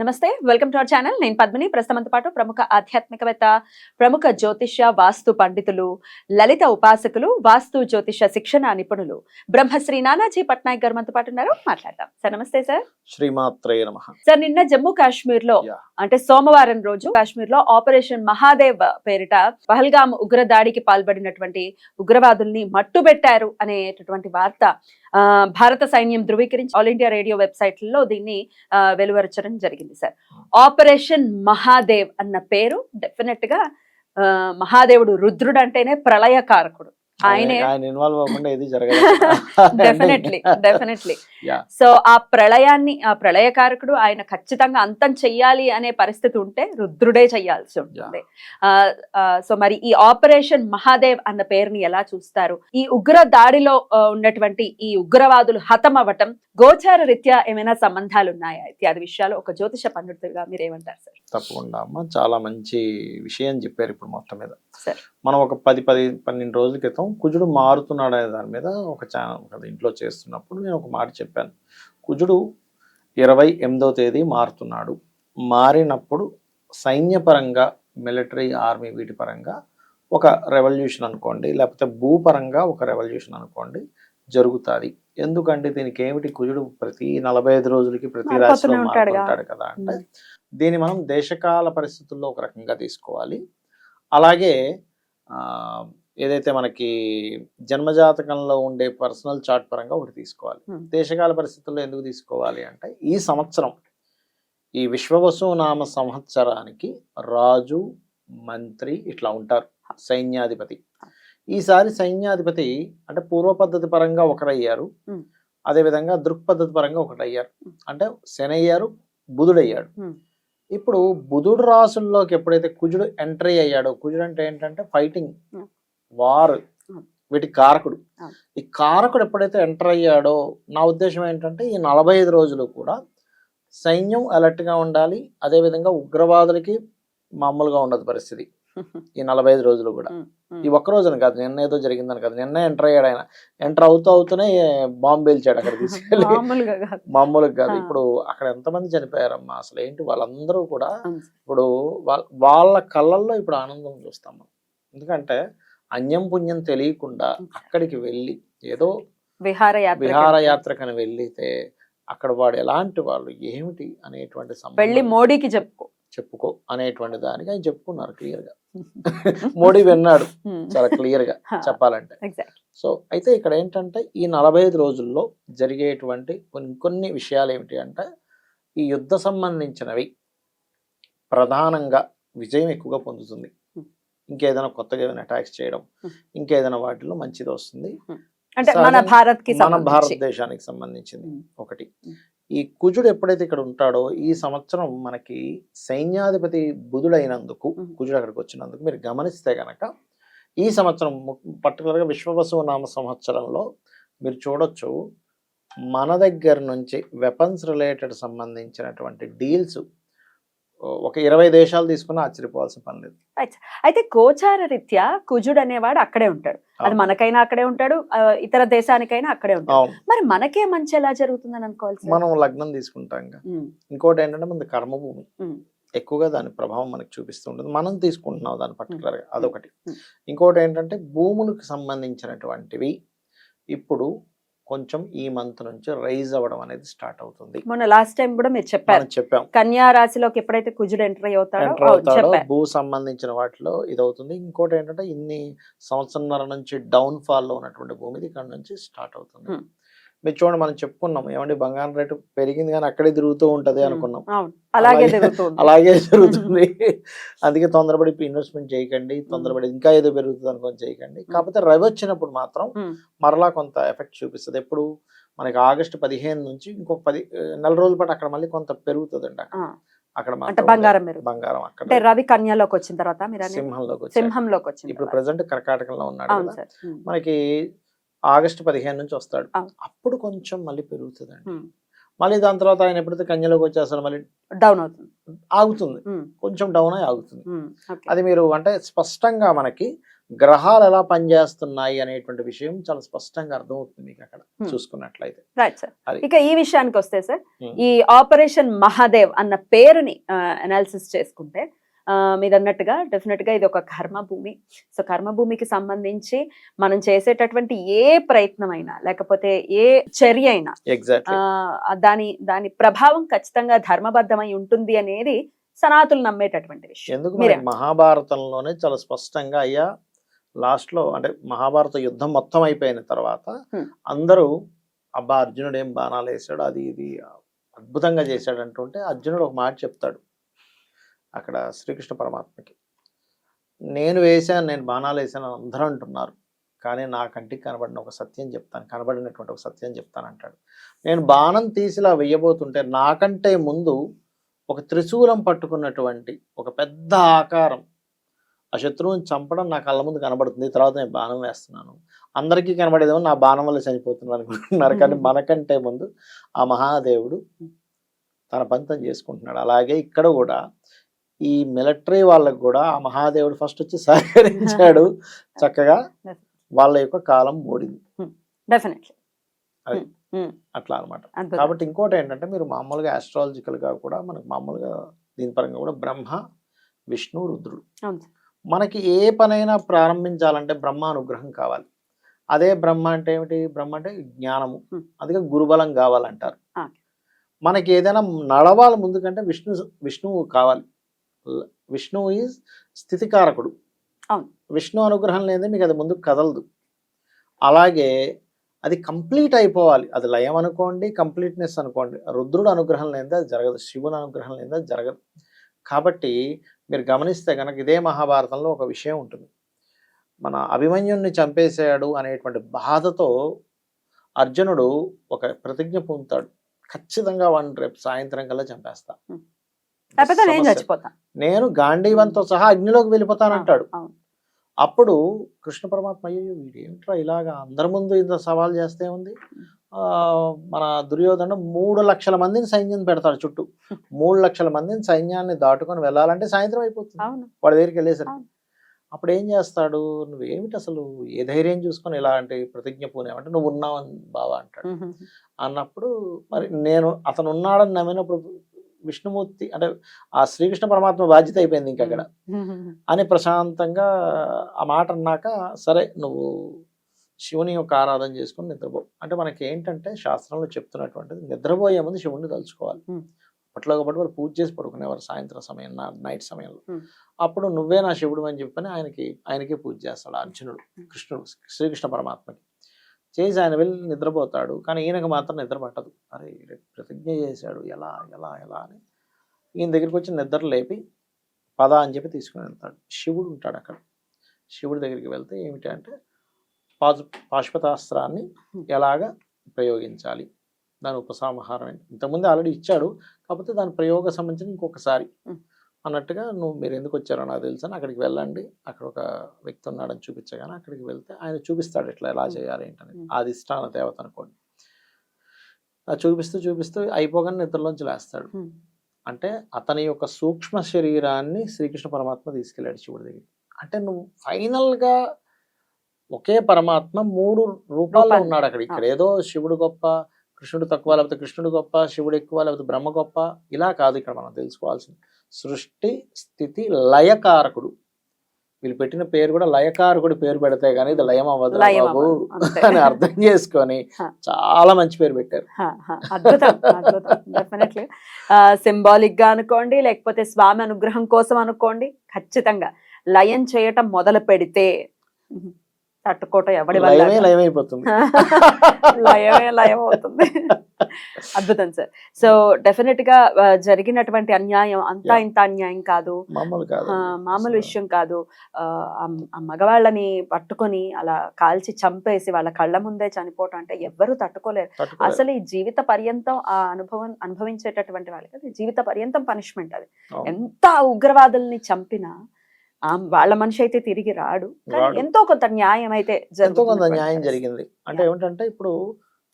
నమస్తే, welcome to our channel. నేను పద్మిని. ప్రస్తుతంతో పాటు ప్రముఖ ఆధ్యాత్మికవేత్త, ప్రముఖ జ్యోతిష్య వాస్తు పండితులు, లలిత ఉపాసకులు, వాస్తు జ్యోతిష శిక్షణ నిపుణులు బ్రహ్మశ్రీ నానాజీ పట్నాయక్ గారు మనతో పాటు ఉన్నారు. మాట్లాడదాం సార్. నమస్తే సార్. శ్రీమాత్రే నమః. సార్, నిన్న జమ్మూ కాశ్మీర్ లో అంటే సోమవారం రోజు కాశ్మీర్ లో ఆపరేషన్ మహాదేవ్ పేరిట పహల్గామ్ ఉగ్ర దాడికి పాల్పడినటువంటి ఉగ్రవాదుల్ని మట్టుబెట్టారు అనేటటువంటి వార్త భారత సైన్యం ధృవీకరించి ఆల్ ఇండియా రేడియో వెబ్సైట్లలో దీన్ని వెలువరచడం జరిగింది సార్. ఆపరేషన్ మహాదేవ్ అన్న పేరు డెఫినెట్ గా మహాదేవుడు రుద్రుడు అంటేనే ప్రళయకారకుడు. ఆయన ఇన్వాల్వ్ అవ్వకుండా ఏది జరగదు. డెఫినెట్లీ. సో ఆ ప్రళయకారకుడు ఆయన ఖచ్చితంగా అంతం చెయ్యాలి అనే పరిస్థితి ఉంటే రుద్రుడే చెయ్యాల్సి ఉంటుంది. సో మరి ఈ ఆపరేషన్ మహాదేవ్ అన్న పేరుని ఎలా చూస్తారు? ఈ ఉగ్ర దాడిలో ఉన్నటువంటి ఈ ఉగ్రవాదులు హతం అవ్వటం గోచార రీత్యా ఏమైనా సంబంధాలు ఉన్నాయా? ఇత్యాది విషయాలు ఒక జ్యోతిష పండితుడిగా మీరు ఏమంటారు సార్? తప్పకుండా అమ్మ, చాలా మంచి విషయం చెప్పారు. ఇప్పుడు మొత్తం మీద మనం ఒక 10-12 రోజుల క్రితం కుజుడు మారుతున్నాడు అనే దాని మీద ఒక ఛానల్ ఇంట్లో చేస్తున్నప్పుడు నేను ఒక మాట చెప్పాను. కుజుడు 28వ తేదీ మారుతున్నాడు. మారినప్పుడు సైన్యపరంగా, మిలిటరీ, ఆర్మీ వీటి పరంగా ఒక రెవల్యూషన్ అనుకోండి, లేకపోతే భూపరంగా ఒక రెవల్యూషన్ అనుకోండి జరుగుతుంది. ఎందుకంటే దీనికి ఏమిటి, కుజుడు ప్రతి 45 రోజులకి ప్రతి రాశిలో మారుతుంటాడు కదా. అంటే దీన్ని మనం దేశకాల పరిస్థితుల్లో ఒక రకంగా తీసుకోవాలి. అలాగే ఏదైతే మనకి జన్మజాతకంలో ఉండే పర్సనల్ చార్ట్ పరంగా ఒకటి తీసుకోవాలి. దేశకాల పరిస్థితుల్లో ఎందుకు తీసుకోవాలి అంటే, ఈ సంవత్సరం ఈ విశ్వవసు నామ సంవత్సరానికి రాజు, మంత్రి ఇట్లా ఉంటారు, సైన్యాధిపతి. ఈసారి సైన్యాధిపతి అంటే పూర్వ పద్ధతి పరంగా ఒకరయ్యారు, అదేవిధంగా దృక్పద్ధతి పరంగా ఒకటయ్యారు. అంటే శని అయ్యారు, బుధుడు అయ్యాడు. ఇప్పుడు బుధుడు రాసుల్లోకి ఎప్పుడైతే కుజుడు ఎంట్రీ అయ్యాడో, కుజుడు అంటే ఏంటంటే ఫైటింగ్, వార్, వీటి కారకుడు. ఈ కారకుడు ఎప్పుడైతే ఎంటర్ అయ్యాడో, నా ఉద్దేశం ఏంటంటే ఈ 45 రోజులు కూడా సైన్యం అలర్ట్ గా ఉండాలి. అదేవిధంగా ఉగ్రవాదులకి మామూలుగా ఉండదు పరిస్థితి ఈ 45 రోజులు కూడా. ఈ ఒక్క రోజున కాదు, నిన్న ఏదో జరిగిందని కాదు, నిన్న ఎంటర్ అయ్యాడు ఆయన. ఎంటర్ అవుతూనే బాంబు పేల్చాడు అక్కడ తీసుకెళ్ళి. మామూలుగా కాదు. ఇప్పుడు అక్కడ ఎంతమంది చనిపోయారమ్మా, అసలు ఏంటి వాళ్ళందరూ కూడా. ఇప్పుడు వాళ్ళ కళ్ళల్లో ఇప్పుడు ఆనందం చూస్తాం. ఎందుకంటే అన్యం పుణ్యం తెలియకుండా అక్కడికి వెళ్ళి ఏదో విహారయాత్రకని వెళ్ళితే అక్కడ వాడు ఎలాంటి వాళ్ళు ఏమిటి అనేటువంటి వెళ్ళి మోడీకి చెప్పుకో అనేటువంటి దానికి ఆయన చెప్పుకున్నారు క్లియర్ గా. మోడీ విన్నాడు చాలా క్లియర్ గా చెప్పాలంటే. సో అయితే ఇక్కడ ఏంటంటే ఈ 45 రోజుల్లో జరిగేటువంటి కొన్ని విషయాలు ఏమిటి అంటే, ఈ యుద్ధ సంబంధించినవి ప్రధానంగా విజయం ఎక్కువగా పొందుతుంది. ఇంకేదైనా కొత్తగా ఏమైనా అటాక్స్ చేయడం, ఇంకేదైనా వాటిలో మంచిది వస్తుంది. అంటే మన భారతదేశానికి సంబంధించింది ఒకటి. ఈ కుజుడు ఎప్పుడైతే ఇక్కడ ఉంటాడో, ఈ సంవత్సరం మనకి సైన్యాధిపతి బుధుడైనందుకు, కుజుడు అక్కడికి వచ్చినందుకు మీరు గమనిస్తే గనక ఈ సంవత్సరం పర్టికులర్గా విశ్వవసు నామ సంవత్సరంలో మీరు చూడొచ్చు, మన దగ్గర నుంచి వెపన్స్ రిలేటెడ్ సంబంధించినటువంటి డీల్స్ ఒక 20 దేశాలు తీసుకున్నా ఆశ్చర్యపోవాల్సిన పని లేదు. అయితే గోచార రీత్యా కుజుడు అనేవాడు అక్కడే ఉంటాడు. అది మనకైనా అక్కడే ఉంటాడు, ఇతర దేశానికైనా అక్కడే ఉంటాడు. మరి మనకే మంచి ఎలా జరుగుతుందని అనుకోవాలి? మనం లగ్నం తీసుకుంటాం. ఇంకోటి ఏంటంటే మన కర్మభూమి ఎక్కువగా దాని ప్రభావం మనకు చూపిస్తూ ఉంటుంది. మనం తీసుకుంటున్నాం దాన్ని పర్టికులర్ గా, అదొకటి. ఇంకోటి ఏంటంటే భూములకు సంబంధించినటువంటివి ఇప్పుడు కొంచెం ఈ మంత్ నుంచి రైజ్ అవ్వడం అనేది స్టార్ట్ అవుతుంది. మొన్న లాస్ట్ టైం కూడా మీరు చెప్పాం, కన్యా రాశిలోకి ఎప్పుడైతే కుజుడు ఎంటర్ అవుతాడో భూ సంబంధించిన వాటిలో ఇది అవుతుంది. ఇంకోటి ఏంటంటే ఇన్ని సంవత్సరాల నుంచి డౌన్ ఫాల్ లో ఉన్నటువంటి భూమి ఇక్కడ నుంచి స్టార్ట్ అవుతుంది. మీరు చూడండి, మనం చెప్పుకున్నాం ఏమంటే బంగారం రేటు పెరిగింది కానీ అక్కడే తిరుగుతూ ఉంటది అనుకున్నాం. అలాగే జరుగుతుంది. అందుకే తొందరపడి ఇన్వెస్ట్మెంట్ చేయకండి, తొందరపడి ఇంకా ఏదో పెరుగుతుంది అనుకొని చేయకండి. కాకపోతే రవి వచ్చినప్పుడు మాత్రం మరలా కొంత ఎఫెక్ట్ చూపిస్తుంది. ఎప్పుడు మనకి ఆగస్టు 15 నుంచి ఇంకొక 10 నెల రోజుల పాటు అక్కడ మళ్ళీ కొంత పెరుగుతుందండి. అక్కడ బంగారం అక్కడ రవి కన్యాలోకి వచ్చిన తర్వాత సింహంలోకి వచ్చింది. ఇప్పుడు ప్రెసెంట్ కర్కాటకంలో ఉన్నాడు. మనకి ఆగస్టు 15 నుంచి వస్తాడు. అప్పుడు కొంచెం మళ్ళీ పెరుగుతుందండి. మళ్ళీ దాని తర్వాత ఆయన ఎప్పుడైతే కన్యలోకి వచ్చేస్తారు మళ్ళీ డౌన్ అవుతుంది, ఆగుతుంది, కొంచెం డౌన్ అయి ఆగుతుంది. అది మీరు అంటే స్పష్టంగా మనకి గ్రహాలు ఎలా పనిచేస్తున్నాయి అనేటువంటి విషయం చాలా స్పష్టంగా అర్థమవుతుంది మీకు అక్కడ చూసుకున్నట్లయితే. Right sir. ఇక ఈ విషయానికి వస్తే సార్, ఈ ఆపరేషన్ మహాదేవ్ అన్న పేరుని అనాలిసిస్ చేసుకుంటే మీరు అన్నట్టుగా డెఫినెట్ గా ఇది ఒక కర్మభూమి. సో కర్మభూమికి సంబంధించి మనం చేసేటటువంటి ఏ ప్రయత్నం అయినా లేకపోతే ఏ చర్య అయినా దాని ప్రభావం ఖచ్చితంగా ధర్మబద్ధమై ఉంటుంది అనేది సనాతులు నమ్మేటటువంటి విషయం. ఎందుకు మహాభారతంలోనే చాలా స్పష్టంగా అయ్యా లాస్ట్ లో, అంటే మహాభారత యుద్ధం మొత్తం అయిపోయిన తర్వాత అందరూ అబ్బా అర్జునుడు ఏం బాణాలు వేసాడు, అది ఇది అద్భుతంగా చేశాడు అంటుంటే అర్జునుడు ఒక మాట చెప్తాడు అక్కడ శ్రీకృష్ణ పరమాత్మకి, నేను వేశాను, నేను బాణాలు వేసాను అని అందరూ అంటున్నారు, కానీ నా కంటికి కనబడిన ఒక సత్యం చెప్తాను, కనబడినటువంటి ఒక సత్యం చెప్తాను అంటాడు. నేను బాణం తీసిలా వెయ్యబోతుంటే నాకంటే ముందు ఒక త్రిశూలం పట్టుకున్నటువంటి ఒక పెద్ద ఆకారం ఆ శత్రువుని చంపడం నా కళ్ళ ముందు కనబడుతుంది, తర్వాత నేను బాణం వేస్తున్నాను, అందరికీ కనబడేదేమో నా బాణం వల్ల చనిపోతున్నాను అనుకుంటున్నారు, కానీ మనకంటే ముందు ఆ మహాదేవుడు తన పంతం చేసుకుంటున్నాడు. అలాగే ఇక్కడ కూడా ఈ మిలిటరీ వాళ్ళకు కూడా ఆ మహాదేవుడు ఫస్ట్ వచ్చి సహకరించాడు, చక్కగా వాళ్ళ యొక్క కాలం ఓడింది. అది అట్లా అనమాట. కాబట్టి ఇంకోటి ఏంటంటే మీరు మామూలుగా ఆస్ట్రాలజికల్ గా కూడా మనకు మామూలుగా దీని పరంగా కూడా బ్రహ్మ విష్ణు రుద్రుడు, మనకి ఏ పనైనా ప్రారంభించాలంటే బ్రహ్మ అనుగ్రహం కావాలి. అదే బ్రహ్మ అంటే ఏమిటి? బ్రహ్మ అంటే జ్ఞానము, అదిగా గురుబలం కావాలంటారు. మనకి ఏదైనా నడవాలి ముందుకంటే విష్ణువు కావాలి. విష్ణువు ఈజ్ స్థితికారకుడు. విష్ణు అనుగ్రహం లేదే మీకు అది ముందుకు కదలదు. అలాగే అది కంప్లీట్ అయిపోవాలి, అది లయం అనుకోండి, కంప్లీట్నెస్ అనుకోండి. రుద్రుడు అనుగ్రహం లేదే అది జరగదు, శివుని అనుగ్రహం లేదే అది జరగదు. కాబట్టి మీరు గమనిస్తే కనుక ఇదే మహాభారతంలో ఒక విషయం ఉంటుంది, మన అభిమన్యుణ్ణి చంపేశాడు అనేటువంటి బాధతో అర్జునుడు ఒక ప్రతిజ్ఞ పొందుతాడు, ఖచ్చితంగా వాడిని రేపు సాయంత్రం కల్లా చంపేస్తా, నేను గాంధీవంతో సహా అగ్నిలోకి వెళ్ళిపోతానంటాడు. అప్పుడు కృష్ణ పరమాత్మ అయ్యో వీడేమిట్రా ఇలాగా అందరి ముందు ఇంత సవాల్ చేస్తే ఉంది, మన దుర్యోధనుడు 3 లక్షల మందిని సైన్యం పెడతాడు చుట్టూ, 3 లక్షల మందిని సైన్యాన్ని దాటుకొని వెళ్ళాలంటే సాయంత్రం అయిపోతుంది వాడి దగ్గరికి వెళ్ళేసరికి. అప్పుడు ఏం చేస్తాడు, నువ్వేమిటి అసలు ఏ ధైర్యం చూసుకొని ఇలాంటి ప్రతిజ్ఞ పూనేమంటే నువ్వు ఉన్నావని బావా అంటాడు. అన్నప్పుడు మరి నేను అతను ఉన్నాడని నమ్మినప్పుడు విష్ణుమూర్తి అంటే ఆ శ్రీకృష్ణ పరమాత్మ బాధ్యత అయిపోయింది ఇంక అక్కడ అని ప్రశాంతంగా ఆ మాట అన్నాక, సరే నువ్వు శివుని యొక్క ఆరాధన చేసుకుని నిద్రపో అంటే మనకి ఏంటంటే శాస్త్రంలో చెప్తున్నటువంటిది నిద్రపోయే ముందు శివుణ్ణి తలుచుకోవాలి. అట్లా కాబట్టి వాళ్ళు పూజ చేసి పడుకునేవారు సాయంత్రం సమయం, నైట్ సమయంలో. అప్పుడు నువ్వే నా శివుడు అని చెప్పని ఆయనకి పూజ చేస్తాడు అర్జునుడు శ్రీకృష్ణ పరమాత్మకి. చేసి ఆయన వెళ్ళి నిద్రపోతాడు, కానీ ఈయనకు మాత్రం నిద్ర పట్టదు. అరే ప్రతిజ్ఞ చేశాడు, ఎలా ఎలా ఎలా అని ఈయన దగ్గరికి వచ్చి నిద్ర లేపి పద అని చెప్పి తీసుకుని వెళ్తాడు. శివుడు ఉంటాడు అక్కడ. శివుడి దగ్గరికి వెళ్తే ఏమిటి అంటే పాశుపతాస్త్రాన్ని ఎలాగ ప్రయోగించాలి, దాని ఉపసంహారం ఏంటి, ఇంతకుముందు ఆల్రెడీ ఇచ్చాడు, కాకపోతే దాని ప్రయోగ సంబంధించిన ఇంకొకసారి అన్నట్టుగా మీరు ఎందుకు వచ్చారో నాకు తెలుసు అని అక్కడికి వెళ్ళండి, అక్కడ ఒక వ్యక్తి ఉన్నాడని చూపించగానే అక్కడికి వెళ్తే ఆయన చూపిస్తాడు ఎట్లా ఎలా చేయాలి ఏంటని. అధిష్టాన దేవత అనుకోండి. చూపిస్తూ అయిపోగానే నిద్రలోంచి లేస్తాడు. అంటే అతని యొక్క సూక్ష్మ శరీరాన్ని శ్రీకృష్ణ పరమాత్మ తీసుకెళ్ళాడు శివుడి దగ్గరికి. అంటే నువ్వు ఫైనల్గా ఒకే పరమాత్మ 3 రూపాల్లో ఉన్నాడు అక్కడ. ఇక్కడ ఏదో శివుడు గొప్ప, కృష్ణుడు తక్కువ, లేకపోతే కృష్ణుడు గొప్ప, శివుడు ఎక్కువ, లేకపోతే బ్రహ్మ గొప్ప, ఇలా కాదు ఇక్కడ మనం తెలుసుకోవాల్సింది. సృష్టి స్థితి లయకారకుడు. వీళ్ళు పెట్టిన పేరు కూడా లయకారకుడి పేరు పెడితే గానీ ఇది లయం అవ్వదు బాబు అని అర్థం చేసుకొని చాలా మంచి పేరు పెట్టారు. సింబాలిక్ గా అనుకోండి, లేకపోతే స్వామి అనుగ్రహం కోసం అనుకోండి, ఖచ్చితంగా లయం చేయటం మొదలు పెడితే తట్టుకోవటం ఎవడి లయమైపోతుంది. లయం అవుతుంది. అద్భుతం సార్. సో డెఫినెట్ గా జరిగినటువంటి అన్యాయం అంతా ఇంత అన్యాయం కాదు, మామూలు విషయం కాదు. ఆ మగవాళ్ళని పట్టుకొని అలా కాల్చి చంపేసి వాళ్ళ కళ్ళ ముందే చనిపోవటం అంటే ఎవ్వరూ తట్టుకోలేరు. అసలు ఈ జీవిత పర్యంతం ఆ అనుభవించేటటువంటి వాళ్ళకి జీవిత పర్యంతం పనిష్మెంట్. అది ఎంత ఉగ్రవాదుల్ని చంపినా వాళ్ళ మనిషి అయితే తిరిగి రాడు. ఎంతో కొంత న్యాయం అయితే న్యాయం జరిగింది. అంటే ఏమిటంటే ఇప్పుడు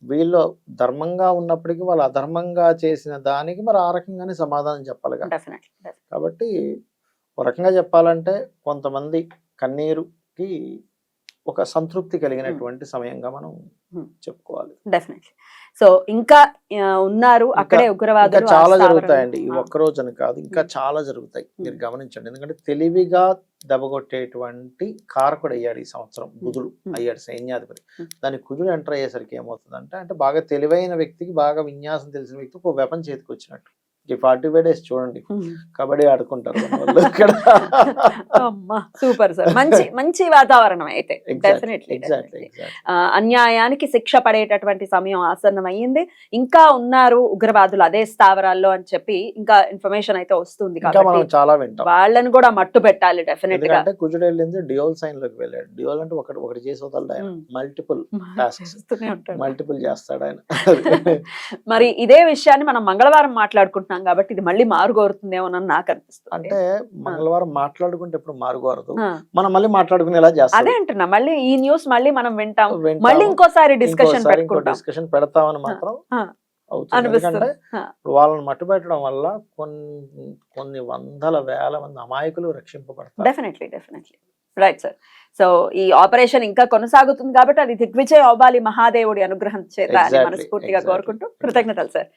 వీళ్ళు ధర్మంగా ఉన్నప్పటికీ వాళ్ళు అధర్మంగా చేసిన దానికి మరి ఆ రకంగానే సమాధానం చెప్పాలి. కాబట్టి ఒక రకంగా చెప్పాలంటే కొంతమంది కన్నీరు కి ఒక సంతృప్తి కలిగినటువంటి సమయంగా మనం చెప్పుకోవాలి. డెఫినెట్లీ. సో ఇంకా ఉన్నారు అక్కడే ఇంకా ఉగ్రవాదులు ఆ చాలా స్థావరంలో. జరుగుతాయండి. ఈ ఒక్క రోజుని కాదు, ఇంకా చాలా జరుగుతాయి. మీరు గమనించండి. ఎందుకంటే తెలివిగా దెబ్బగొట్టేటువంటి కారకుడు అయ్యాడు ఈ సంవత్సరం. బుధుడు అయ్యాడు సైన్యాధిపతి. దాని కుజుడు ఎంటర్ అయ్యేసరికి ఏమవుతుందంటే, అంటే బాగా తెలివైన వ్యక్తికి, బాగా విన్యాసం తెలిసిన వ్యక్తికి ఒక వెపన్ చేతికి వచ్చినట్టు. ఈ 45 days చూడండి, కబడ్డీ ఆడుకుంటారు మన వాళ్ళు ఇక్కడ. Super sir. మంచి మంచి వాతావరణం అయితే డెఫినెట్లీ. ఎగ్జాక్ట్లీ. అన్యాయానికి శిక్ష పడేటటువంటి సమయం ఆసన్నం అయ్యింది. ఇంకా ఉన్నారు ఉగ్రవాదులు అదే స్థావరాల్లో అని చెప్పి ఇంకా ఇన్ఫర్మేషన్ అయితే వస్తుంది ఇంకా మనం కాబట్టి చాలా వింటాం. వాళ్ళని కూడా మట్టు పెట్టాలి డెఫినెట్ గా. ఎందుకంటే కుజుడు వెళ్ళింది డ్యూయల్ సైన్ లోకి వెళ్ళాడు. డ్యూయల్ అంటే ఒకటి చేసి వదలడు ఆయన, మల్టిపుల్ టాస్క్స్ మల్టిపుల్ చేస్తాడు ఆయన. మరి ఇదే విషయాన్ని మనం మంగళవారం మాట్లాడుకుంటున్నాం కాబట్టి ఇది మళ్ళీ మారుగోరుతుందేమోనని నాకు అనిపిస్తుంది. అంటే మంగళవారం మాట్లాడుకుంటే ఎప్పుడు మారుకోరదు, మనం మళ్ళీ మాట్లాడుకునేలా చేస్తాం. అదే అంటున్నా, మళ్ళీ ఈ న్యూస్ మళ్ళీ మనం వింటాం, మళ్ళీ ఇంకోసారి డిస్కషన్ పెడతామని మాత్రం అవుతుంది. ఎందుకంటే వాళ్ళని మట్టు పెట్టడం వల్ల కొన్ని వందల వేల మంది అమాయకులు రక్షింపబడతారు. డెఫినెట్లీ. Right sir. సో ఈ ఆపరేషన్ ఇంకా కొనసాగుతుంది కాబట్టి అది దిగ్విజయ్ అవ్వాలి మహాదేవుడి అనుగ్రహం చేత అని మనస్ఫూర్తిగా కోరుకుంటూ కృతజ్ఞతలు సార్.